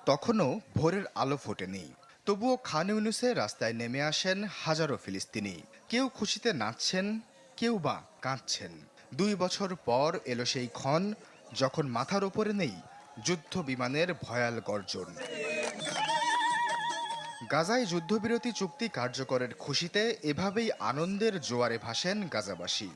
তখনও ভোরের আলো ফোটেনি। তবুও খান ইউনুসের রাস্তায় নেমে আসেন হাজারো ফিলিস্তিনি। কেউ খুশিতে নাচছেন, কেউ বা কাঁদছেন। 2 বছর পর এলো সেই ক্ষণ যখন মাথার ওপরে নেই যুদ্ধ বিমানের ভয়াল গর্জন। গাজায় যুদ্ধবিরতি চুক্তি কার্যকরের খুশিতে এভাবেই আনন্দের জোয়ারে ভাসেন গাজাবাসী।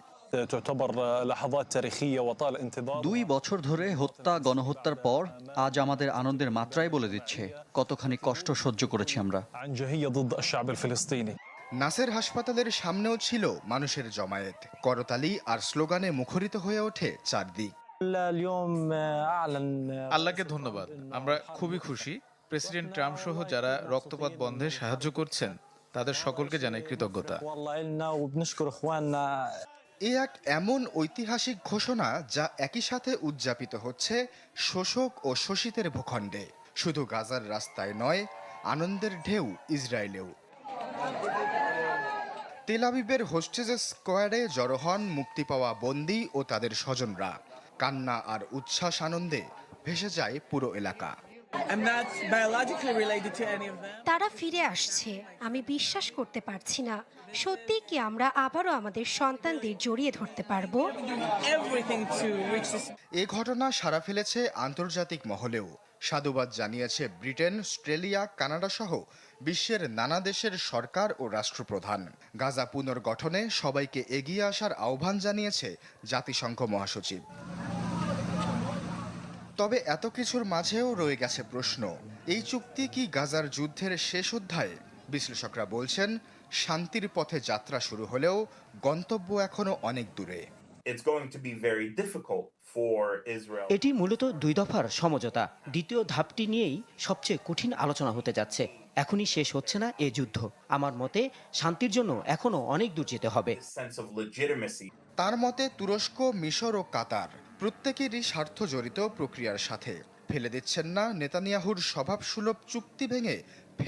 تعتبر لحظات تاريخية وطال 2 انتظارها বছর ধরে হত্যা গণহত্যার পর আজ আমাদের আনন্দের মাত্রাই বলে দিচ্ছে কতখানি কষ্ট সহ্য করেছি আমরা। عنجهية ضد الشعب الفلسطيني. নাসের হাসপাতালের সামনেও ছিল মানুষের জমায়েত। করতালি আর স্লোগানে মুখরিত হয়ে ওঠে চারদিক। اليوم أعلن আল্লাহকে ধন্যবাদ, আমরা খুবই খুশি। প্রেসিডেন্ট ট্রাম্প সহ যারা রক্তপাত বন্ধে সাহায্য করছেন তাদের সকলকে জানাই কৃতজ্ঞতা। والله إلنا وبنشكر إخواننا. এ এক এমন ঐতিহাসিক ঘোষণা যা একই সাথে উদযাপিত হচ্ছে শোষক ও শোষিতের ভূখণ্ডে। শুধু গাজার রাস্তায় নয়, আনন্দের ঢেউ ইসরায়েলেও। তেল আবিবের হোস্টেজেস স্কোয়ারে জড়ো হন মুক্তি পাওয়া বন্দী ও তাদের স্বজনরা। কান্না আর উচ্ছ্বাস আনন্দে ভেসে যায় পুরো এলাকা। I'm not biologically related to any of them. তারা ফিরে আসছে, আমি বিশ্বাস করতে পারছি না। সত্যি কি আমরা আবারও আমাদের সন্তানদের জড়িয়ে ধরতে পারবো? Everything to reach this. এ ঘটনা সাড়া ফেলেছে আন্তর্জাতিক মহলেও। সাধুবাদ জানিয়েছে ব্রিটেন, অস্ট্রেলিয়া, কানাডা সহ বিশ্বের নানা দেশের সরকার ও রাষ্ট্রপ্রধান। গাজা পুনর্গঠনে সবাইকে এগিয়ে আসার আহ্বান জানিয়েছে জাতিসংঘ মহাসচিব। তবে এত কিছুর মাঝেও রয়ে গেছে প্রশ্ন, এই চুক্তি কি গাজার যুদ্ধের শেষ অধ্যায়? বিশ্লেষকরা বলছেন শান্তির পথে যাত্রা শুরু হলেও গন্তব্য এখনো অনেক দূরে। It's going to be very difficult for Israel. এটি মূলত 2 দফার সমঝোতা। দ্বিতীয় ধাপটি নিয়েই সবচেয়ে কঠিন আলোচনা হতে যাচ্ছে। এখনই শেষ হচ্ছে না এ যুদ্ধ। আমার মতে শান্তির জন্য এখনো অনেক দূর যেতে হবে। Sense of legitimacy. তার মতে তুরস্ক, মিশর ও কাতার প্রত্যেকেরই স্বার্থ জড়িত প্রক্রিয়ার সাথে। ফেলে দিচ্ছেন না নেতানিয়াহুর স্বভাবসুলভ চুক্তি ভেঙে